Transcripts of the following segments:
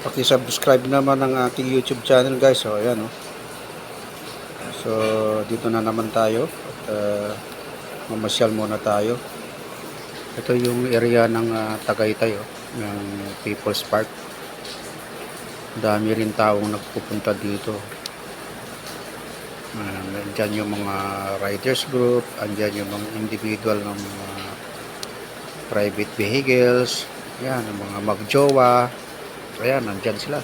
Paki-subscribe naman ang aking YouTube channel, guys. So ayan, oh. So dito na naman tayo at mamasyal muna tayo. Ito yung area ng Tagaytay, oh, ng People's Park. Dami rin taong nagpupunta dito. Andyan yung mga riders group, andyan yung mga individual ng mga private vehicles, yan, ang mga magjowa. Ayan, andyan sila.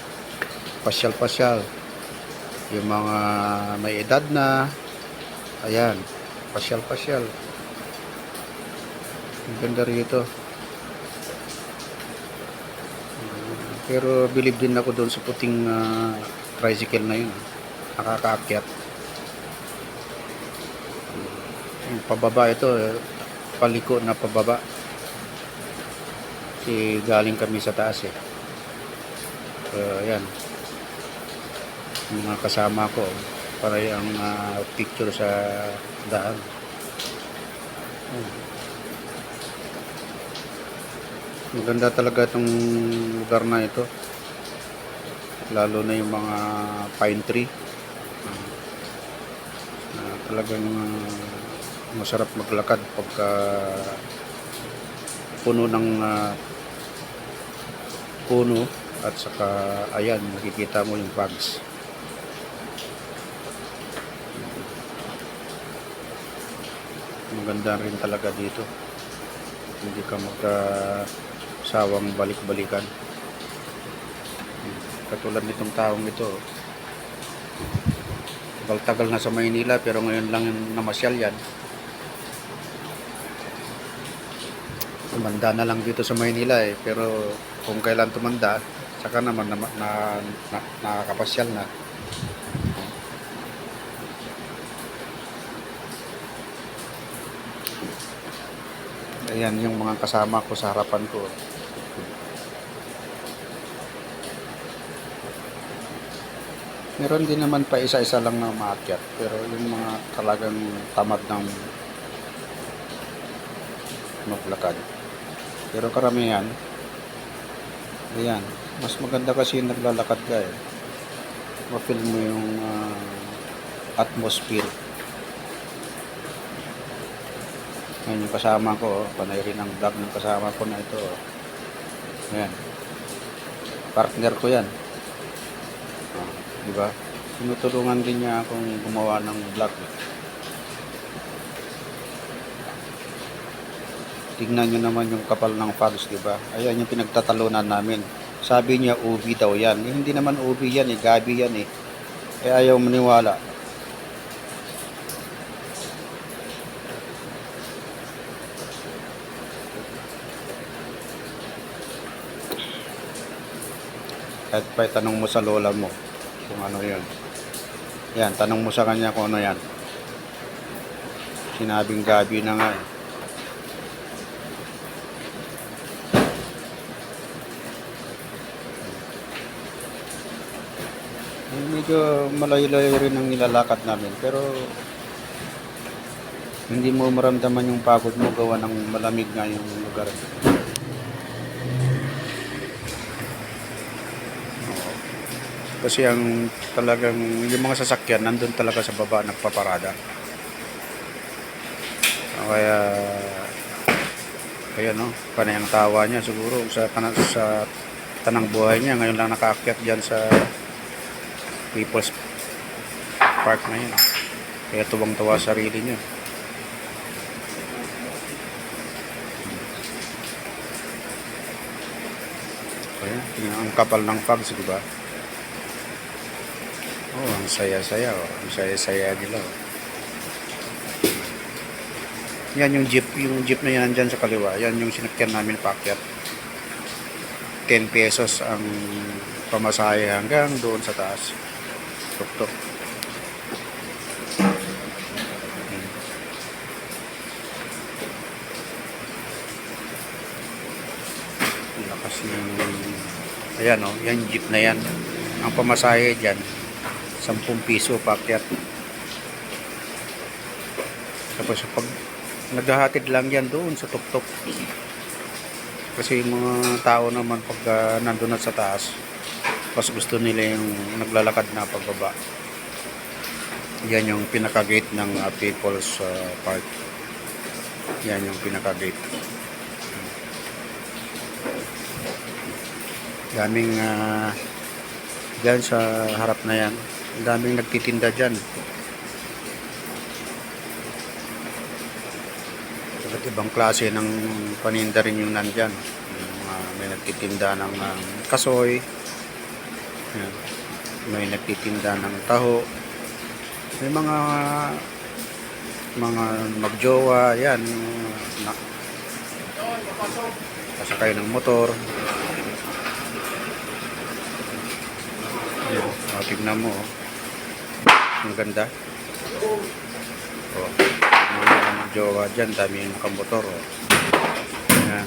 Pasyal-pasyal. Yung mga may edad na, ayan, pasyal-pasyal. Ang ganda rito. Pero believe din ako doon sa puting tricycle na yun. Nakakaakyat. Yung pababa ito, paliko na pababa. Kasi galing kami sa taas eh. Ayan, mga kasama ko para yung picture sa daan. Maganda talaga itong lugar na ito, lalo na yung mga pine tree. Talagang masarap maglakad pagka puno ng puno. At saka ayan, makikita mo yung bugs. Maganda rin talaga dito. Hindi ka magkasawang balik-balikan. Katulad nitong taong ito. Tagal-tagal na sa Maynila pero ngayon lang namasyal yan. Tumanda na lang dito sa Maynila eh. Pero kung kailan tumanda, saka naman nakakapasyal na. Ayan yung mga kasama ko sa harapan ko. Meron din naman pa isa-isa lang na umaakyat. Pero yung mga talagang tamad ng maglakad. Pero karamihan, ayan, mas maganda kasi yung naglalakad ka eh. Ma-feel mo yung atmosphere. Ayan yung kasama ko, panay rin ang vlog ng kasama ko na ito. Ayan, partner ko yan. Diba? Tinutulungan din niya akong gumawa ng vlog. Tingnan nyo naman yung kapal ng fogs, diba? Ayan yung pinagtatalunan namin. Sabi niya ubi daw yan. Eh, hindi naman ubi yan eh, gabi yan eh. Eh ayaw maniwala. Kahit pa tanong mo sa lola mo kung ano yun. Yan, tanong mo sa kanya kung ano yan. Sinabing gabi na nga eh. Medyo malayo-layo rin ang nilalakad namin pero hindi mo maramdaman yung pagod mo gawa ng malamig nga yung lugar. Kasi ang talagang yung mga sasakyan nandun talaga sa baba nagpaparada. Kaya no, panay ang tawa niya siguro sa tanang buhay niya ngayon lang nakaakyat diyan sa People's Park na yun. Kaya tuwang-tuwa sa sarili niya. Kaya tingnan ang kapal ng fogs, di ba? Oh, ang saya-saya, oh. Ang saya-saya nila. Oh. Yan yung jeep na yan dyan sa kaliwa. Yan yung sinakyan namin paakyat. 10 pesos ang pamasahe hanggang doon sa taas. Tuk-tuk. Lakas ng ayan o, yan jeep na yan. Ang pamasahe dyan 10 piso paakyat. Tapos pag naghahatid lang yan doon sa tuk-tuk. Kasi yung mga tao naman pag nandun na sa taas Tapos gusto nila yung naglalakad na pagbaba. Yan yung pinaka-gate ng People's Park. Yan yung pinaka-gate. Daming dyan sa harap na yan. Daming nagtitinda dyan. Iba't ibang klase ng paninda rin yung nandyan. May nagtitinda ng kasoy. Yan. May nagtitinda ng taho. May mga magjowa yan kasakay ng motor. Yan. Tignan mo ang ganda. Mga magjowa dyan, dami yung nakamotor. Yan.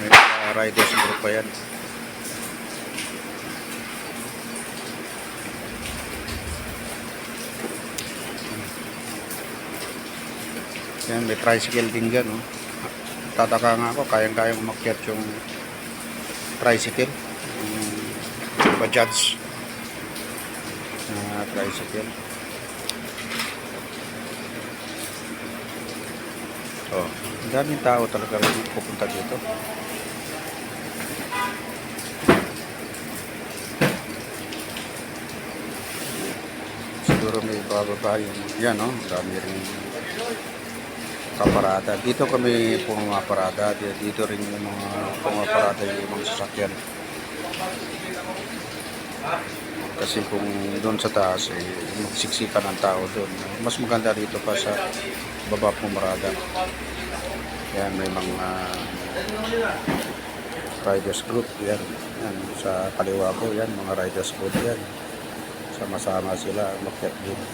May riders group pa yan. Yan, may tricycle din dyan, oh. Tataka nga ako, kayang-kayang umakyat yung tricycle. Bajaj na tricycle. Oh, ang daming tao talaga rin pupunta dito. Siguro may bababa yung, yan, oh, dami rin kaparada. Dito kami pumaparada. Dito rin yung mga pumaparada yung mga sasakyan. Kasi kung doon sa taas, magsiksikan ang tao doon. Mas maganda dito pa sa baba pumarada. Yan, may mga riders group. Yan, yan sa kaliwa ko. Yan, mga riders group yan. Sama-sama sila makyat dito.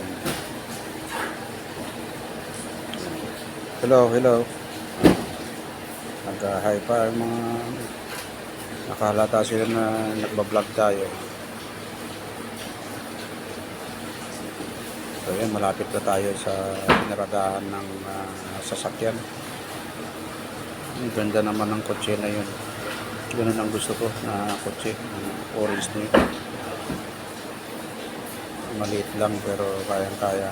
Hello, hello. Nag-hi pa yung mga nakahalata sila na nagbablog tayo. So yan, malapit na tayo sa pinaradahan ng sasakyan. Ang ganda naman ng kotse na yun. Ganun ang gusto ko na kotse, orange na yun. Maliit lang pero kayang-kaya.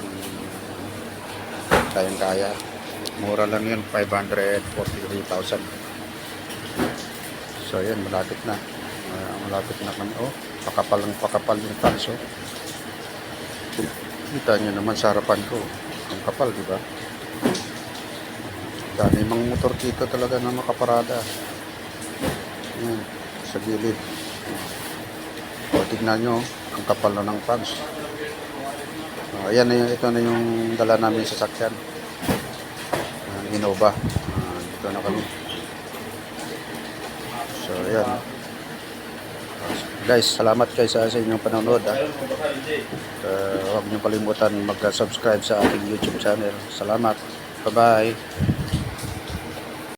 Mura lang yun, 543,000. So yan, malapit na. Malapit na kami. Oh, pakapal yung tanso. Kita nyo naman sa harapan ko. Ang kapal, di ba? Dami mga motor dito talaga na makaparada. Yan, sa gilid. O, tignan nyo, ang kapal na ng fans. Ayan, ito na yung dala namin sa sasakyan. Innova. Dito na kami. So, ayan. Guys, salamat kayo sa inyong panonood. Huwag niyo kalimutan mag-subscribe sa ating YouTube channel. Salamat. Bye-bye.